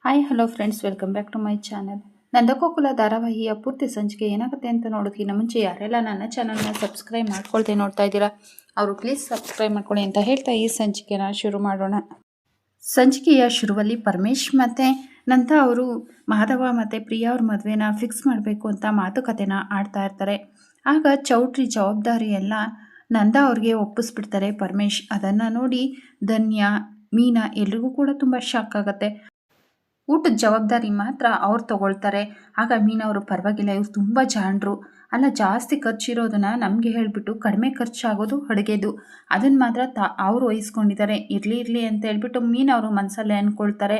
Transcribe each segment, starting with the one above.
Hi hello friends, welcome back to my channel. Nandagokula ಧಾರಾವಾಹಿಯ ಪೂರ್ತಿ ಸಂಚಿಕೆ ಏನಾಗುತ್ತೆ ಅಂತ ನೋಡೋದಕ್ಕಿಂತ ಮುಂಚೆ ಯಾರೆಲ್ಲ ನನ್ನ ಚಾನಲ್ನ ಸಬ್ಸ್ಕ್ರೈಬ್ ಮಾಡ್ಕೊಳ್ತೆ ನೋಡ್ತಾ ಇದ್ದೀರಾ ಅವರು ಪ್ಲೀಸ್ ಸಬ್ಸ್ಕ್ರೈಬ್ ಮಾಡ್ಕೊಳ್ಳಿ ಅಂತ ಹೇಳ್ತಾ ಈ ಸಂಚಿಕೆನ ಶುರು ಮಾಡೋಣ. ಸಂಚಿಕೆಯ ಶುರುವಲ್ಲಿ ಪರಮೇಶ್ ಮತ್ತು ನಂತ ಅವರು ಮಾಧವ ಮತ್ತು ಪ್ರಿಯಾ ಅವ್ರ ಮದುವೆನ ಫಿಕ್ಸ್ ಮಾಡಬೇಕು ಅಂತ ಮಾತುಕತೆನ ಆಡ್ತಾ ಇರ್ತಾರೆ. ಆಗ ಚೌಟ್ರಿ ಜವಾಬ್ದಾರಿ ಎಲ್ಲ ನಂದ ಅವ್ರಿಗೆ ಒಪ್ಪಿಸ್ಬಿಡ್ತಾರೆ ಪರಮೇಶ್. ಅದನ್ನು ನೋಡಿ ಧನ್ಯ, ಮೀನಾ ಎಲ್ರಿಗೂ ಕೂಡ ತುಂಬ ಶಾಕ್ ಆಗುತ್ತೆ. ಊಟದ ಜವಾಬ್ದಾರಿ ಮಾತ್ರ ಅವ್ರು ತಗೊಳ್ತಾರೆ. ಆಗ ಮೀನವರು ಪರವಾಗಿಲ್ಲ, ಇವ್ರು ತುಂಬ ಜಾಣರು, ಅಲ್ಲ ಜಾಸ್ತಿ ಖರ್ಚಿರೋದನ್ನ ನಮಗೆ ಹೇಳಿಬಿಟ್ಟು ಕಡಿಮೆ ಖರ್ಚಾಗೋದು ಅಡುಗೆದು ಅದನ್ನು ಮಾತ್ರ ಅವರು ವಹಿಸ್ಕೊಂಡಿದ್ದಾರೆ, ಇರಲಿ ಅಂತ ಹೇಳ್ಬಿಟ್ಟು ಮೀನವರು ಮನಸ್ಸಲ್ಲೇ ಅಂದ್ಕೊಳ್ತಾರೆ.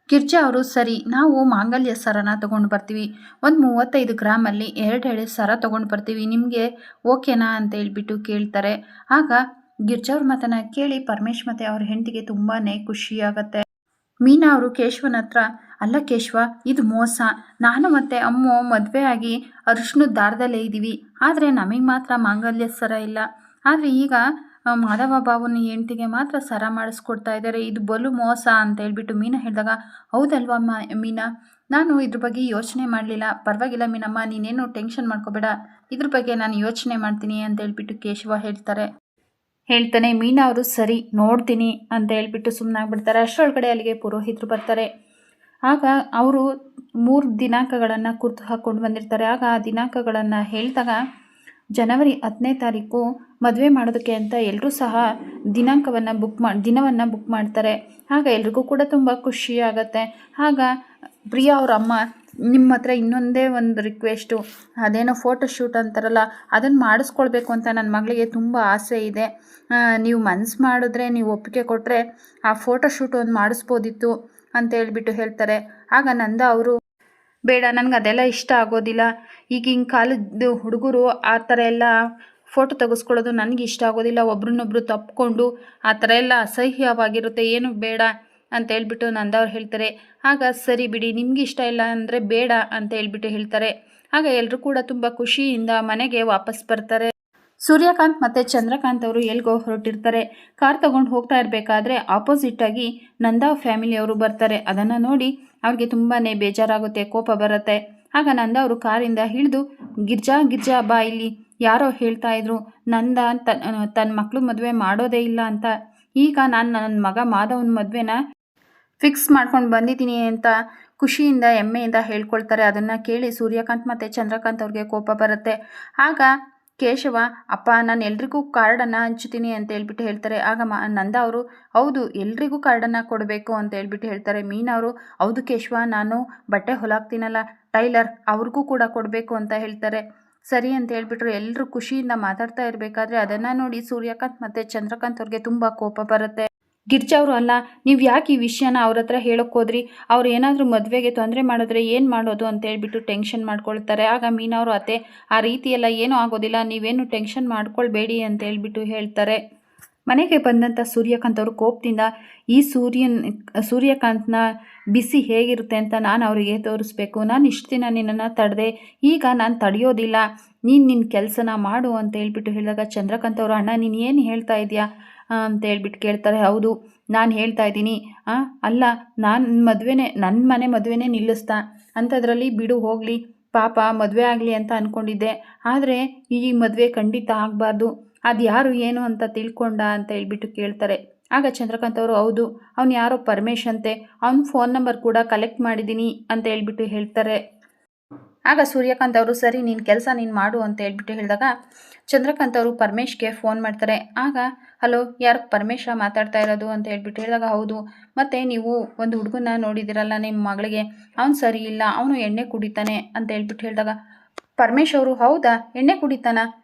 ಗಿರ್ಜಾ ಅವರು ಸರಿ, ನಾವು ಮಾಂಗಲ್ಯ ಸರನ ತೊಗೊಂಡು ಬರ್ತೀವಿ, ಒಂದು 35 ಗ್ರಾಮಲ್ಲಿ 2 ಎಳೆ ಸರ ತೊಗೊಂಡು ಬರ್ತೀವಿ, ನಿಮಗೆ ಓಕೆನಾ ಅಂತ ಹೇಳ್ಬಿಟ್ಟು ಕೇಳ್ತಾರೆ. ಆಗ ಗಿರ್ಜಾ ಅವ್ರ ಮಾತನ್ನ ಕೇಳಿ ಪರಮೇಶ್ ಮತ್ತು ಅವ್ರ ಹೆಂಡತಿಗೆ ತುಂಬಾ ಖುಷಿಯಾಗತ್ತೆ. ಮೀನಾ ಅವರು ಕೇಶವನ ಹತ್ರ, ಅಲ್ಲ ಕೇಶವ, ಇದು ಮೋಸ, ನಾನು ಮತ್ತು ಅಮ್ಮ ಮದುವೆ ಆಗಿ ಅರಿಶಿಣದ ದಾರದಲ್ಲೇ ಇದ್ದೀವಿ, ಆದರೆ ನಮಗೆ ಮಾತ್ರ ಮಾಂಗಲ್ಯ ಸರ ಇಲ್ಲ, ಆದರೆ ಈಗ ಮಾಧವ ಬಾಬುನ ಹೆಂಡತಿಗೆ ಮಾತ್ರ ಸರ ಮಾಡಿಸ್ಕೊಡ್ತಾ ಇದ್ದಾರೆ, ಇದು ಬಲು ಮೋಸ ಅಂತ ಹೇಳ್ಬಿಟ್ಟು ಮೀನಾ ಹೇಳಿದಾಗ, ಹೌದಲ್ವಾ ಮೀನಾ, ನಾನು ಇದ್ರ ಬಗ್ಗೆ ಯೋಚನೆ ಮಾಡಲಿಲ್ಲ, ಪರವಾಗಿಲ್ಲ ಮೀನಮ್ಮ, ನೀನೇನು ಟೆನ್ಷನ್ ಮಾಡ್ಕೋಬೇಡ, ಇದ್ರ ಬಗ್ಗೆ ನಾನು ಯೋಚನೆ ಮಾಡ್ತೀನಿ ಅಂತ ಹೇಳ್ಬಿಟ್ಟು ಕೇಶವ ಹೇಳ್ತಾನೆ. ಮೀನಾ ಅವರು ಸರಿ ನೋಡ್ತೀನಿ ಅಂತ ಹೇಳ್ಬಿಟ್ಟು ಸುಮ್ಮನಾಗ್ಬಿಡ್ತಾರೆ. ಅಷ್ಟರೊಳಗಡೆ ಅಲ್ಲಿಗೆ ಪುರೋಹಿತರು ಬರ್ತಾರೆ. ಆಗ ಅವರು 3 ದಿನಾಂಕಗಳನ್ನು ಕುರ್ತು ಹಾಕ್ಕೊಂಡು ಬಂದಿರ್ತಾರೆ. ಆಗ ಆ ದಿನಾಂಕಗಳನ್ನು ಹೇಳಿದಾಗ ಜನವರಿ 10ನೇ ತಾರೀಕು ಮದುವೆ ಮಾಡೋದಕ್ಕೆ ಅಂತ ಎಲ್ಲರೂ ಸಹ ದಿನವನ್ನು ಬುಕ್ ಮಾಡ್ತಾರೆ. ಆಗ ಎಲ್ರಿಗೂ ಕೂಡ ತುಂಬ ಖುಷಿಯಾಗತ್ತೆ. ಆಗ ಪ್ರಿಯಾ ಅವ್ರ ಅಮ್ಮ, ನಿಮ್ಮ ಹತ್ರ ಇನ್ನೊಂದೇ ಒಂದು ರಿಕ್ವೆಸ್ಟು, ಅದೇನೋ ಫೋಟೋಶೂಟ್ ಅಂತಾರಲ್ಲ ಅದನ್ನು ಮಾಡಿಸ್ಕೊಳ್ಬೇಕು ಅಂತ ನನ್ನ ಮಗಳಿಗೆ ತುಂಬ ಆಸೆ ಇದೆ, ನೀವು ಮನಸ್ಸು ಮಾಡಿದ್ರೆ, ನೀವು ಒಪ್ಪಿಗೆ ಕೊಟ್ಟರೆ ಆ ಫೋಟೋಶೂಟ್ ಒಂದು ಮಾಡಿಸ್ಬೋದಿತ್ತು ಅಂತ ಹೇಳ್ಬಿಟ್ಟು ಹೇಳ್ತಾರೆ. ಆಗ ನಂದ ಅವರು, ಬೇಡ, ನನಗೆ ಅದೆಲ್ಲ ಇಷ್ಟ ಆಗೋದಿಲ್ಲ, ಈಗಿನ ಕಾಲದ ಹುಡುಗರು ಆ ಥರ ಎಲ್ಲ ಫೋಟೋ ತೆಗೆಸ್ಕೊಳ್ಳೋದು ನನಗೆ ಇಷ್ಟ ಆಗೋದಿಲ್ಲ, ಒಬ್ರನ್ನೊಬ್ರು ತಪ್ಪಿಕೊಂಡು ಆ ಥರ ಎಲ್ಲ ಅಸಹ್ಯವಾಗಿರುತ್ತೆ, ಏನು ಬೇಡ ಅಂತ ಹೇಳ್ಬಿಟ್ಟು ನಂದವ್ರು ಹೇಳ್ತಾರೆ. ಆಗ ಸರಿ ಬಿಡಿ, ನಿಮ್ಗೆ ಇಷ್ಟ ಇಲ್ಲ ಅಂದರೆ ಬೇಡ ಅಂತ ಹೇಳ್ಬಿಟ್ಟು ಹೇಳ್ತಾರೆ. ಆಗ ಎಲ್ಲರೂ ಕೂಡ ತುಂಬ ಖುಷಿಯಿಂದ ಮನೆಗೆ ವಾಪಸ್ ಬರ್ತಾರೆ. ಸೂರ್ಯಕಾಂತ್ ಮತ್ತು ಚಂದ್ರಕಾಂತ್ ಅವರು ಎಲ್ಗೋ ಹೊರಟಿರ್ತಾರೆ. ಕಾರ್ ತಗೊಂಡು ಹೋಗ್ತಾ ಇರಬೇಕಾದ್ರೆ ಆಪೋಸಿಟ್ಟಾಗಿ ನಂದಾ ಫ್ಯಾಮಿಲಿಯವರು ಬರ್ತಾರೆ. ಅದನ್ನು ನೋಡಿ ಅವ್ರಿಗೆ ತುಂಬಾ ಬೇಜಾರಾಗುತ್ತೆ, ಕೋಪ ಬರುತ್ತೆ. ಆಗ ನಂದ ಅವರು ಕಾರಿಂದ ಇಳಿದು, ಗಿರ್ಜಾ ಬಾ ಇಲ್ಲಿ, ಯಾರೋ ಹೇಳ್ತಾ ಇದ್ರು ನಂದ ತನ್ನ ಮಕ್ಕಳು ಮದುವೆ ಮಾಡೋದೇ ಇಲ್ಲ ಅಂತ, ಈಗ ನಾನು ನನ್ನ ಮಗ ಮಾಧವನ ಮದುವೆನ ಫಿಕ್ಸ್ ಮಾಡ್ಕೊಂಡು ಬಂದಿದ್ದೀನಿ ಅಂತ ಖುಷಿಯಿಂದ ಹೆಮ್ಮೆಯಿಂದ ಹೇಳ್ಕೊಳ್ತಾರೆ. ಅದನ್ನು ಕೇಳಿ ಸೂರ್ಯಕಾಂತ್ ಮತ್ತು ಚಂದ್ರಕಾಂತ್ ಅವ್ರಿಗೆ ಕೋಪ ಬರುತ್ತೆ. ಆಗ ಕೇಶವ, ಅಪ್ಪ ನಾನು ಎಲ್ರಿಗೂ ಕಾರ್ಡನ್ನು ಹಂಚ್ತೀನಿ ಅಂತ ಹೇಳ್ಬಿಟ್ಟು ಹೇಳ್ತಾರೆ. ಆಗ ನಂದ ಅವರು, ಹೌದು ಎಲ್ರಿಗೂ ಕಾರ್ಡನ್ನು ಕೊಡಬೇಕು ಅಂತ ಹೇಳ್ಬಿಟ್ಟು ಹೇಳ್ತಾರೆ. ಮೀನಾ ಅವರು, ಹೌದು ಕೇಶವ, ನಾನು ಬಟ್ಟೆ ಹೊಲಾಗ್ತೀನಲ್ಲ ಟೈಲರ್, ಅವ್ರಿಗೂ ಕೂಡ ಕೊಡಬೇಕು ಅಂತ ಹೇಳ್ತಾರೆ. ಸರಿ ಅಂತ ಹೇಳ್ಬಿಟ್ರು. ಎಲ್ಲರೂ ಖುಷಿಯಿಂದ ಮಾತಾಡ್ತಾ ಇರಬೇಕಾದ್ರೆ ಅದನ್ನು ನೋಡಿ ಸೂರ್ಯಕಾಂತ್ ಮತ್ತು ಚಂದ್ರಕಾಂತ್ ಅವ್ರಿಗೆ ತುಂಬ ಕೋಪ ಬರುತ್ತೆ. ಗಿರ್ಜಾ ಅವರು, ಅಲ್ಲ ನೀವು ಯಾಕೆ ಈ ವಿಷಯನ ಅವ್ರ ಹತ್ರ ಹೇಳೋಕ್ಕೋದ್ರಿ, ಅವ್ರು ಏನಾದರೂ ಮದುವೆಗೆ ತೊಂದರೆ ಮಾಡಿದ್ರೆ ಏನು ಮಾಡೋದು ಅಂತ ಹೇಳ್ಬಿಟ್ಟು ಟೆನ್ಷನ್ ಮಾಡ್ಕೊಳ್ತಾರೆ. ಆಗ ಮೀನಾ ಅವರು, ಅತ್ತೆ ಆ ರೀತಿಯೆಲ್ಲ ಏನೂ ಆಗೋದಿಲ್ಲ, ನೀವೇನು ಟೆನ್ಷನ್ ಮಾಡ್ಕೊಳ್ಬೇಡಿ ಅಂತ ಹೇಳ್ಬಿಟ್ಟು ಹೇಳ್ತಾರೆ. ಮನೆಗೆ ಬಂದಂಥ ಸೂರ್ಯಕಾಂತ್ ಅವರು ಕೋಪದಿಂದ, ಈ ಸೂರ್ಯಕಾಂತ್ನ ಬಿಸಿ ಹೇಗಿರುತ್ತೆ ಅಂತ ನಾನು ಅವರಿಗೆ ತೋರಿಸ್ಬೇಕು, ನಾನು ಇಷ್ಟು ದಿನ ನಿನ್ನನ್ನು ತಡೆದೆ, ಈಗ ನಾನು ತಡೆಯೋದಿಲ್ಲ, ನೀನು ನಿನ್ನ ಕೆಲಸನ ಮಾಡು ಅಂತ ಹೇಳ್ಬಿಟ್ಟು ಹೇಳಿದಾಗ ಚಂದ್ರಕಾಂತ್ ಅವರು, ಅಣ್ಣ ನೀನು ಏನು ಹೇಳ್ತಾ ಇದೆಯಾ ಅಂತ ಹೇಳ್ಬಿಟ್ಟು ಕೇಳ್ತಾರೆ. ಹೌದು ನಾನು ಹೇಳ್ತಾ ಇದ್ದೀನಿ, ಅಲ್ಲ ನನ್ನ ಮನೆ ಮದುವೆನೇ ನಿಲ್ಲಿಸ್ತಾ ಅಂಥದ್ರಲ್ಲಿ ಬಿಡು ಹೋಗಲಿ, ಪಾಪ ಮದುವೆ ಆಗಲಿ ಅಂತ ಅಂದ್ಕೊಂಡಿದ್ದೆ, ಆದರೆ ಈ ಮದುವೆ ಖಂಡಿತ ಆಗಬಾರ್ದು, ಅದು ಯಾರು ಏನು ಅಂತ ತಿಳ್ಕೊಂಡ ಅಂತ ಹೇಳ್ಬಿಟ್ಟು ಕೇಳ್ತಾರೆ. ಆಗ ಚಂದ್ರಕಾಂತ್ ಅವರು, ಹೌದು ಅವ್ನು ಯಾರೋ ಪರಮೇಶ್ ಅಂತೆ, ಅವ್ನ ಫೋನ್ ನಂಬರ್ ಕೂಡ ಕಲೆಕ್ಟ್ ಮಾಡಿದ್ದೀನಿ ಅಂತ ಹೇಳ್ಬಿಟ್ಟು ಹೇಳ್ತಾರೆ. ಆಗ ಸೂರ್ಯಕಾಂತ್ ಅವರು, ಸರಿ ನಿನ್ನ ಕೆಲಸ ನೀನು ಮಾಡು ಅಂತ ಹೇಳ್ಬಿಟ್ಟು ಹೇಳಿದಾಗ ಚಂದ್ರಕಾಂತ್ ಅವರು ಪರಮೇಶ್ಗೆ ಫೋನ್ ಮಾಡ್ತಾರೆ. ಆಗ ಹಲೋ, ಯಾರು ಪರಮೇಶ ಮಾತಾಡ್ತಾ ಇರೋದು ಅಂತ ಹೇಳ್ಬಿಟ್ಟು ಹೇಳಿದಾಗ, ಹೌದು, ಮತ್ತು ನೀವು ಒಂದು ಹುಡುಗನ ನೋಡಿದಿರಲ್ಲ ನಿಮ್ಮ ಮಗಳಿಗೆ, ಅವನು ಸರಿ ಇಲ್ಲ, ಅವನು ಎಣ್ಣೆ ಕುಡಿತಾನೆ ಅಂತ ಹೇಳ್ಬಿಟ್ಟು ಹೇಳಿದಾಗ ಪರಮೇಶ್ ಅವರು, ಹೌದಾ ಎಣ್ಣೆ ಕುಡಿತಾನ,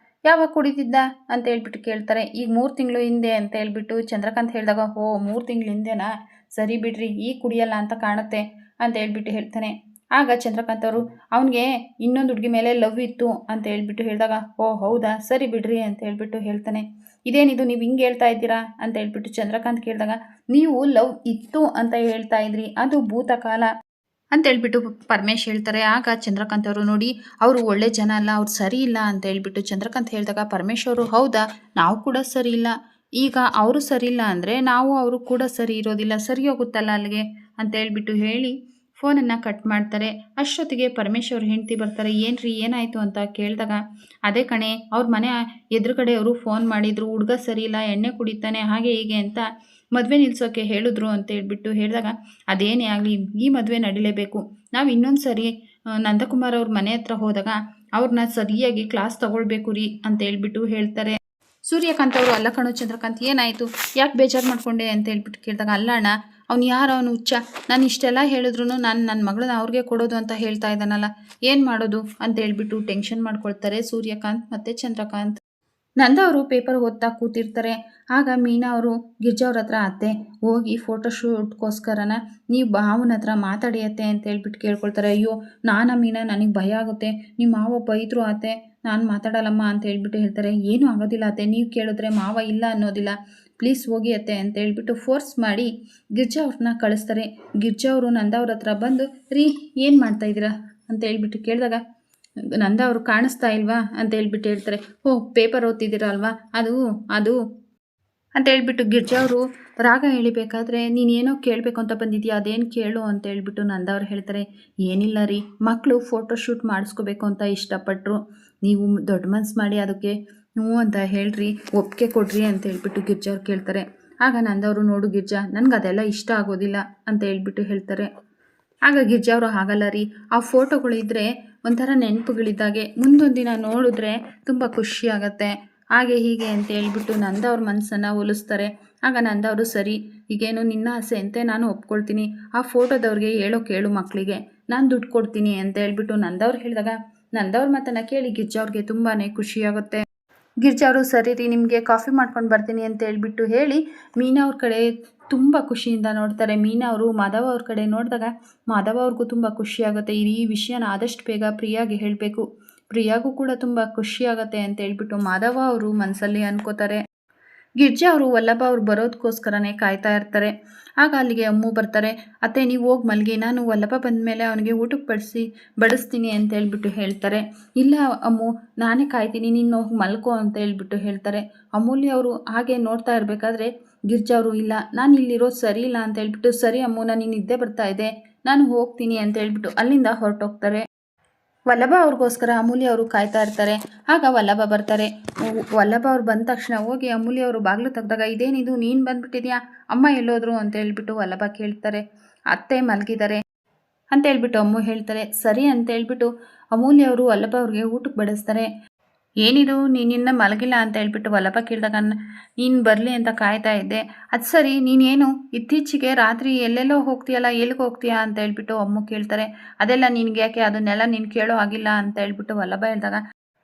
ಯಾವಾಗ ಕುಡಿತಿದ್ದ ಅಂತ ಹೇಳ್ಬಿಟ್ಟು ಕೇಳ್ತಾರೆ. ಈಗ 3 ತಿಂಗಳು ಹಿಂದೆ ಅಂತ ಹೇಳ್ಬಿಟ್ಟು ಚಂದ್ರಕಾಂತ್ ಹೇಳಿದಾಗ, 3 ತಿಂಗಳ ಹಿಂದೆನಾ, ಸರಿ ಬಿಡ್ರಿ, ಈಗ ಕುಡಿಯಲ್ಲ ಅಂತ ಕಾಣುತ್ತೆ ಅಂತ ಹೇಳ್ಬಿಟ್ಟು ಹೇಳ್ತಾನೆ. ಆಗ ಚಂದ್ರಕಾಂತ್ ಅವರು, ಅವನಿಗೆ ಇನ್ನೊಂದು ಹುಡುಗಿ ಮೇಲೆ ಲವ್ ಇತ್ತು ಅಂತ ಹೇಳ್ಬಿಟ್ಟು ಹೇಳಿದಾಗ, ಹೌದಾ, ಸರಿ ಬಿಡ್ರಿ ಅಂತ ಹೇಳ್ಬಿಟ್ಟು ಹೇಳ್ತಾನೆ. ಇದೇನಿದು ನೀವು ಹಿಂಗೆ ಹೇಳ್ತಾ ಇದ್ದೀರಾ ಅಂತ ಹೇಳ್ಬಿಟ್ಟು ಚಂದ್ರಕಾಂತ್ ಕೇಳಿದಾಗ, ನೀವು ಲವ್ ಇತ್ತು ಅಂತ ಹೇಳ್ತಾ ಇದ್ರಿ, ಅದು ಭೂತಕಾಲ ಅಂತ ಹೇಳ್ಬಿಟ್ಟು ಪರಮೇಶ್ ಹೇಳ್ತಾರೆ. ಆಗ ಚಂದ್ರಕಾಂತ್ ಅವರು, ನೋಡಿ ಅವರು ಒಳ್ಳೆ ಜನ ಅಲ್ಲ, ಅವ್ರು ಸರಿ ಇಲ್ಲ ಅಂತ ಹೇಳ್ಬಿಟ್ಟು ಚಂದ್ರಕಾಂತ್ ಹೇಳಿದಾಗ ಪರಮೇಶ್ ಅವರು, ಹೌದಾ, ನಾವು ಕೂಡ ಸರಿ ಇಲ್ಲ, ಈಗ ಅವರು ಸರಿ ಇಲ್ಲ ಅಂದರೆ ನಾವು ಅವರು ಕೂಡ ಸರಿ ಇರೋದಿಲ್ಲ, ಸರಿ ಹೋಗುತ್ತಲ್ಲ ಅಲ್ಲಿಗೆ ಅಂತ ಹೇಳ್ಬಿಟ್ಟು ಹೇಳಿ ಫೋನನ್ನು ಕಟ್ ಮಾಡ್ತಾರೆ. ಅಷ್ಟೊತ್ತಿಗೆ ಪರಮೇಶ್ ಅವ್ರ ಹೆಂಡತಿ ಬರ್ತಾರೆ. ಏನ್ರಿ ಏನಾಯಿತು ಅಂತ ಕೇಳಿದಾಗ, ಅದೇ ಕಣೆ ಅವ್ರ ಮನೆ ಎದುರುಗಡೆಯವರು ಫೋನ್ ಮಾಡಿದರು, ಹುಡುಗ ಸರಿ ಇಲ್ಲ, ಎಣ್ಣೆ ಕುಡಿತಾನೆ, ಹಾಗೆ ಹೀಗೆ ಅಂತ ಮದುವೆ ನಿಲ್ಲಿಸೋಕ್ಕೆ ಹೇಳಿದ್ರು ಅಂತ ಹೇಳ್ಬಿಟ್ಟು ಹೇಳಿದಾಗ, ಅದೇನೇ ಆಗಲಿ ಈ ಮದುವೆ ನಡಿಲೇಬೇಕು. ನಾವು ಇನ್ನೊಂದು ಸರಿ ನಂದಕುಮಾರ್ ಅವ್ರ ಮನೆ ಹತ್ರ ಹೋದಾಗ ಅವ್ರನ್ನ ಸರಿಯಾಗಿ ಕ್ಲಾಸ್ ತಗೊಳ್ಬೇಕು ರೀ ಅಂತ ಹೇಳ್ಬಿಟ್ಟು ಹೇಳ್ತಾರೆ. ಸೂರ್ಯಕಾಂತ್ ಅವರು, ಅಲ್ಲ ಕಣೋ ಚಂದ್ರಕಾಂತ್ ಏನಾಯಿತು, ಯಾಕೆ ಬೇಜಾರು ಮಾಡಿಕೊಂಡೆ ಅಂತ ಹೇಳ್ಬಿಟ್ಟು ಕೇಳಿದಾಗ, ಅಲ್ಲ ಅಣ್ಣ ಅವ್ನು ಯಾರು, ಅವನು ಹುಚ್ಚ, ನಾನು ಇಷ್ಟೆಲ್ಲ ಹೇಳಿದ್ರು ನಾನು ನನ್ನ ಮಗಳನ್ನ ಅವ್ರಿಗೆ ಕೊಡೋದು ಅಂತ ಹೇಳ್ತಾ ಇದ್ದಾನಲ್ಲ, ಏನು ಮಾಡೋದು ಅಂತ ಹೇಳ್ಬಿಟ್ಟು ಟೆನ್ಷನ್ ಮಾಡ್ಕೊಳ್ತಾರೆ ಸೂರ್ಯಕಾಂತ್ ಮತ್ತು ಚಂದ್ರಕಾಂತ್. ನಂದ ಅವರು ಪೇಪರ್ ಓದ್ತಾ ಕೂತಿರ್ತಾರೆ. ಆಗ ಮೀನಾ ಅವರು ಗಿರ್ಜಾ ಅವ್ರ ಹತ್ರ, ಅತ್ತೆ ಹೋಗಿ ಫೋಟೋಶೂಟ್ಗೋಸ್ಕರನ ನೀವು ಮಾವನ ಹತ್ರ ಮಾತಾಡಿಯತ್ತೆ ಅಂತ ಹೇಳ್ಬಿಟ್ಟು ಕೇಳ್ಕೊಳ್ತಾರೆ. ಅಯ್ಯೋ ಮೀನಾ ನನಗೆ ಭಯ ಆಗುತ್ತೆ, ನಿಮ್ಮ ಮಾವ ಬೈದ್ರು ಅತ್ತೆ, ನಾನು ಮಾತಾಡಲ್ಲಮ್ಮ ಅಂತ ಹೇಳ್ಬಿಟ್ಟು ಹೇಳ್ತಾರೆ. ಏನೂ ಆಗೋದಿಲ್ಲ ಅತ್ತೆ, ನೀವು ಕೇಳಿದ್ರೆ ಮಾವ ಇಲ್ಲ ಅನ್ನೋದಿಲ್ಲ, ಪ್ಲೀಸ್ ಹೋಗಿ ಅತ್ತೆ ಅಂತ ಹೇಳ್ಬಿಟ್ಟು ಫೋರ್ಸ್ ಮಾಡಿ ಗಿರ್ಜಾ ಅವ್ರನ್ನ ಕಳಿಸ್ತಾರೆ. ಗಿರ್ಜಾ ಅವರು ನಂದ ಅವ್ರ ಹತ್ರ ಬಂದು, ರೀ ಏನು ಮಾಡ್ತಾಯಿದ್ದೀರಾ ಅಂತ ಹೇಳ್ಬಿಟ್ಟು ಕೇಳಿದಾಗ, ನಂದ ಅವರು ಕಾಣಿಸ್ತಾ ಇಲ್ವಾ ಅಂತ ಹೇಳ್ಬಿಟ್ಟು ಹೇಳ್ತಾರೆ. ಓ ಪೇಪರ್ ಓದ್ತಿದ್ದೀರಾ ಅಲ್ವಾ, ಅದು ಅಂತ ಹೇಳ್ಬಿಟ್ಟು ಗಿರ್ಜಾ ಅವರು ರಾಗ ಎಳಿಬೇಕಾದ್ರೆ, ನೀನೇನೋ ಕೇಳಬೇಕು ಅಂತ ಬಂದಿದ್ಯಾ, ಅದೇನು ಕೇಳು ಅಂತ ಹೇಳ್ಬಿಟ್ಟು ನಂದ ಅವ್ರು ಹೇಳ್ತಾರೆ. ಏನಿಲ್ಲ ರೀ, ಮಕ್ಕಳು ಫೋಟೋಶೂಟ್ ಮಾಡಿಸ್ಕೋಬೇಕು ಅಂತ ಇಷ್ಟಪಟ್ಟರು, ನೀವು ದೊಡ್ಡ ಮನ್ಸು ಮಾಡಿ ಅದಕ್ಕೆ ಹ್ಞೂ ಅಂತ ಹೇಳ್ರಿ, ಒಪ್ಪಿಗೆ ಕೊಡ್ರಿ ಅಂತ ಹೇಳ್ಬಿಟ್ಟು ಗಿರ್ಜಾ ಅವ್ರು ಕೇಳ್ತಾರೆ. ಆಗ ನಂದವರು, ನೋಡು ಗಿರ್ಜಾ, ನನಗೆ ಅದೆಲ್ಲ ಇಷ್ಟ ಆಗೋದಿಲ್ಲ ಅಂತ ಹೇಳ್ಬಿಟ್ಟು ಹೇಳ್ತಾರೆ. ಆಗ ಗಿರ್ಜಾ ಅವರು, ಹಾಗಲ್ಲ ರೀ, ಆ ಫೋಟೋಗಳಿದ್ರೆ ಒಂಥರ ನೆನಪುಗಳಿದ್ದಾಗೆ, ಮುಂದೊಂದು ದಿನ ನೋಡಿದ್ರೆ ತುಂಬ ಖುಷಿಯಾಗತ್ತೆ, ಹಾಗೆ ಹೀಗೆ ಅಂತ ಹೇಳ್ಬಿಟ್ಟು ನಂದ ಅವ್ರ ಮನಸ್ಸನ್ನು ಒಲಿಸ್ತಾರೆ. ಆಗ ನಂದವರು, ಸರಿ ಈಗೇನು ನಿನ್ನ ಆಸೆ ಅಂತೆ, ನಾನು ಒಪ್ಕೊಳ್ತೀನಿ, ಆ ಫೋಟೋದವ್ರಿಗೆ ಹೇಳೋ ಕೇಳು ಮಕ್ಕಳಿಗೆ, ನಾನು ದುಡ್ಡು ಕೊಡ್ತೀನಿ ಅಂತ ಹೇಳ್ಬಿಟ್ಟು ನಂದವ್ರು ಹೇಳಿದಾಗ, ನಂದವ್ರ ಮಾತನ್ನು ಕೇಳಿ ಗಿರ್ಜಾ ಅವ್ರಿಗೆ ತುಂಬಾ ಖುಷಿಯಾಗುತ್ತೆ. ಗಿರ್ಜಾ ಅವರು, ಸರಿ ರೀ, ನಿಮಗೆ ಕಾಫಿ ಮಾಡ್ಕೊಂಡು ಬರ್ತೀನಿ ಅಂತ ಹೇಳ್ಬಿಟ್ಟು ಹೇಳಿ ಮೀನಾ ಅವ್ರ ಕಡೆ ತುಂಬ ಖುಷಿಯಿಂದ ನೋಡ್ತಾರೆ. ಮೀನಾ ಅವರು ಮಾಧವ ಅವ್ರ ಕಡೆ ನೋಡಿದಾಗ ಮಾಧವ ಅವ್ರಿಗೂ ತುಂಬ ಖುಷಿಯಾಗುತ್ತೆ. ಈ ವಿಷಯನ ಆದಷ್ಟು ಬೇಗ ಪ್ರಿಯಾಗೆ ಹೇಳಬೇಕು, ಪ್ರಿಯಾಗೂ ಕೂಡ ತುಂಬ ಖುಷಿಯಾಗತ್ತೆ ಅಂತ ಹೇಳ್ಬಿಟ್ಟು ಮಾಧವ ಅವರು ಮನಸ್ಸಲ್ಲಿ ಅನ್ಕೋತಾರೆ. ಗಿರ್ಜಾ ಅವರು ವಲ್ಲಭ ಅವ್ರು ಬರೋದಕ್ಕೋಸ್ಕರನೇ ಕಾಯ್ತಾ ಇರ್ತಾರೆ. ಆಗ ಅಲ್ಲಿಗೆ ಅಮ್ಮು ಬರ್ತಾರೆ. ಅತ್ತೆ ನೀವು ಹೋಗಿ ಮಲಗಿ, ನಾನು ವಲ್ಲಭ ಬಂದ ಮೇಲೆ ಅವನಿಗೆ ಊಟಕ್ಕೆ ಬಡಿಸ್ತೀನಿ ಅಂತ ಹೇಳ್ಬಿಟ್ಟು ಹೇಳ್ತಾರೆ. ಇಲ್ಲ ಅಮ್ಮು, ನಾನೇ ಕಾಯ್ತೀನಿ, ನೀನು ಹೋಗಿ ಮಲ್ಕೋ ಅಂತ ಹೇಳ್ಬಿಟ್ಟು ಹೇಳ್ತಾರೆ. ಅಮೂಲ್ಯ ಅವರು ಹಾಗೆ ನೋಡ್ತಾ ಇರಬೇಕಾದ್ರೆ ಗಿರ್ಜಾ ಅವರು, ಇಲ್ಲ ನಾನು ಇಲ್ಲಿರೋದು ಸರಿ ಇಲ್ಲ ಅಂತ ಹೇಳ್ಬಿಟ್ಟು, ಸರಿ ಅಮ್ಮು, ನಾನು ನಿದ್ದೆ ಬರ್ತಾ ಇದೆ, ನಾನು ಹೋಗ್ತೀನಿ ಅಂತ ಹೇಳ್ಬಿಟ್ಟು ಅಲ್ಲಿಂದ ಹೊರಟೋಗ್ತಾರೆ. ವಲ್ಲಭ ಅವ್ರಿಗೋಸ್ಕರ ಅಮೂಲ್ಯ ಅವರು ಕಾಯ್ತಾ ಇರ್ತಾರೆ. ಆಗ ವಲ್ಲಭ ಬರ್ತಾರೆ. ವಲ್ಲಭ ಅವ್ರು ಬಂದ ತಕ್ಷಣ ಹೋಗಿ ಅಮೂಲ್ಯ ಅವರು ಬಾಗಿಲು ತೆಗೆದಾಗ, ಇದೇನಿದು, ನೀನು ಬಂದುಬಿಟ್ಟಿದ್ಯಾ, ಅಮ್ಮ ಎಲ್ಲೋದ್ರು ಅಂತ ಹೇಳ್ಬಿಟ್ಟು ವಲ್ಲಭ ಕೇಳ್ತಾರೆ. ಅತ್ತೆ ಮಲಗಿದ್ದಾರೆ ಅಂತ ಹೇಳ್ಬಿಟ್ಟು ಅಮ್ಮು ಹೇಳ್ತಾರೆ. ಸರಿ ಅಂತ ಹೇಳ್ಬಿಟ್ಟು ಅಮೂಲ್ಯ ಅವರು ವಲ್ಲಭ ಅವ್ರಿಗೆ ಊಟಕ್ಕೆ ಬಡಿಸ್ತಾರೆ. ಏನಿದು, ನೀನಿನ್ನ ಮಲಗಿಲ್ಲ ಅಂತ ಹೇಳ್ಬಿಟ್ಟು ವಲ್ಲಭ ಕೇಳಿದಾಗ, ನೀನು ಬರಲಿ ಅಂತ ಕಾಯ್ತಾ ಇದ್ದೆ, ಅದು ಸರಿ, ನೀನೇನು ಇತ್ತೀಚೆಗೆ ರಾತ್ರಿ ಎಲ್ಲೆಲ್ಲೋ ಹೋಗ್ತೀಯಲ್ಲ, ಎಲ್ಲಿಗೆ ಹೋಗ್ತೀಯಾ ಅಂತ ಹೇಳ್ಬಿಟ್ಟು ಅಮ್ಮು ಕೇಳ್ತಾರೆ. ಅದೆಲ್ಲ ನಿನ್ಗೆ ಯಾಕೆ, ಅದನ್ನೆಲ್ಲ ನೀನು ಕೇಳೋ ಆಗಿಲ್ಲ ಅಂತ ಹೇಳ್ಬಿಟ್ಟು ವಲ್ಲಭ ಹೇಳಿದಾಗ,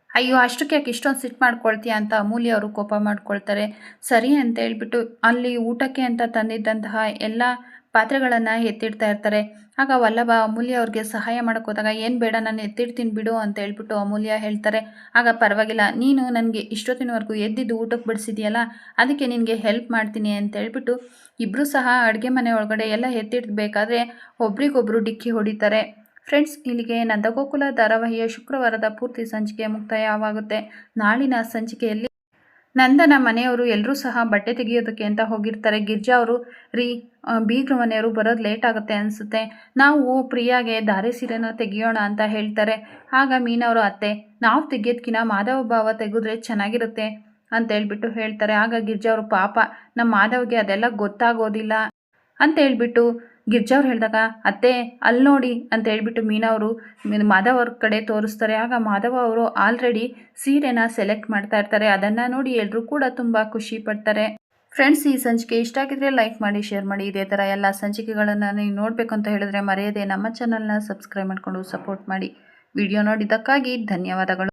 ಅಯ್ಯೋ ಅಷ್ಟಕ್ಕೆ ಯಾಕೆ ಇಷ್ಟೊಂದು ಸಿಟ್ಟು ಮಾಡ್ಕೊಳ್ತೀಯ ಅಂತ ಅಮೂಲ್ಯ ಅವರು ಕೋಪ ಮಾಡ್ಕೊಳ್ತಾರೆ. ಸರಿ ಅಂತ ಹೇಳ್ಬಿಟ್ಟು ಅಲ್ಲಿ ಊಟಕ್ಕೆ ಅಂತ ತಂದಿದ್ದಂತಹ ಎಲ್ಲ ಪಾತ್ರೆಗಳನ್ನು ಎತ್ತಿಡ್ತಾ ಇರ್ತಾರೆ. ಆಗ ವಲ್ಲಭ ಅಮೂಲ್ಯ ಅವ್ರಿಗೆ ಸಹಾಯ ಮಾಡೋಕೆ ಹೋದಾಗ, ಏನು ಬೇಡ ನಾನು ಎತ್ತಿಡ್ತೀನಿ ಬಿಡು ಅಂತ ಹೇಳ್ಬಿಟ್ಟು ಅಮೂಲ್ಯ ಹೇಳ್ತಾರೆ. ಆಗ ಪರವಾಗಿಲ್ಲ, ನೀನು ನನಗೆ ಇಷ್ಟೊತ್ತಿನವರೆಗೂ ಎದ್ದಿದ್ದು ಊಟಕ್ಕೆ ಬಡಿಸಿದೆಯಲ್ಲ, ಅದಕ್ಕೆ ನಿನಗೆ ಹೆಲ್ಪ್ ಮಾಡ್ತೀನಿ ಅಂತ ಹೇಳ್ಬಿಟ್ಟು ಇಬ್ಬರೂ ಸಹ ಅಡುಗೆ ಮನೆ ಒಳಗಡೆ ಎಲ್ಲ ಎತ್ತಿಡಬೇಕಾದ್ರೆ ಒಬ್ರಿಗೊಬ್ಬರು ಡಿಕ್ಕಿ ಹೊಡಿತಾರೆ. ಫ್ರೆಂಡ್ಸ್, ಇಲ್ಲಿಗೆ ನಂದಗೋಕುಲ ಧಾರಾವಾಹಿಯ ಶುಕ್ರವಾರದ ಪೂರ್ತಿ ಸಂಚಿಕೆ ಮುಕ್ತಾಯವಾಗುತ್ತೆ. ನಾಳಿನ ಸಂಚಿಕೆಯಲ್ಲಿ ನಂದನ ಮನೆಯವರು ಎಲ್ಲರೂ ಸಹ ಬಟ್ಟೆ ತೆಗೆಯೋದಕ್ಕೆ ಅಂತ ಹೋಗಿರ್ತಾರೆ. ಗಿರ್ಜಾ ಅವರು, ರೀ ಬೀಗ್ರ ಮನೆಯವರು ಬರೋದು ಲೇಟ್ ಆಗುತ್ತೆ ಅನಿಸುತ್ತೆ, ನಾವು ಪ್ರಿಯಾಗೆ ಧಾರೆ ಸೀರೆನ ತೆಗಿಯೋಣ ಅಂತ ಹೇಳ್ತಾರೆ. ಆಗ ಮೀನವರು, ಅತ್ತೆ ನಾವು ತೆಗಿಯೋದಕ್ಕಿಂತ ಮಾಧವ ಭಾವ ತೆಗೆದ್ರೆ ಚೆನ್ನಾಗಿರುತ್ತೆ ಅಂತ ಹೇಳ್ಬಿಟ್ಟು ಹೇಳ್ತಾರೆ. ಆಗ ಗಿರ್ಜಾ ಅವರು, ಪಾಪ ನಮ್ಮ ಮಾಧವ್ಗೆ ಅದೆಲ್ಲ ಗೊತ್ತಾಗೋದಿಲ್ಲ ಅಂತ ಹೇಳ್ಬಿಟ್ಟು ಗಿರ್ಜಾ ಅವ್ರು ಹೇಳಿದಾಗ, ಅತ್ತೆ ಅಲ್ಲಿ ನೋಡಿ ಅಂತ ಹೇಳ್ಬಿಟ್ಟು ಮೀನಾ ಅವರು ಮಾಧವ್ ಅವ್ರ ಕಡೆ ತೋರಿಸ್ತಾರೆ. ಆಗ ಮಾಧವ ಅವರು ಆಲ್ರೆಡಿ ಸೀರೆನ ಸೆಲೆಕ್ಟ್ ಮಾಡ್ತಾ ಇರ್ತಾರೆ. ಅದನ್ನು ನೋಡಿ ಎಲ್ಲರೂ ಕೂಡ ತುಂಬ ಖುಷಿ ಪಡ್ತಾರೆ. ಫ್ರೆಂಡ್ಸ್, ಈ ಸಂಚಿಕೆ ಇಷ್ಟ ಆಗಿದ್ರೆ ಲೈಕ್ ಮಾಡಿ, ಶೇರ್ ಮಾಡಿ. ಇದೇ ಥರ ಎಲ್ಲ ಸಂಚಿಕೆಗಳನ್ನು ನೀವು ನೋಡಬೇಕು ಅಂತ ಹೇಳಿದ್ರೆ ಮರೆಯದೆ ನಮ್ಮ ಚಾನಲ್ನ ಸಬ್ಸ್ಕ್ರೈಬ್ ಮಾಡಿಕೊಂಡು ಸಪೋರ್ಟ್ ಮಾಡಿ. ವಿಡಿಯೋ ನೋಡಿದ್ದಕ್ಕಾಗಿ ಧನ್ಯವಾದಗಳು.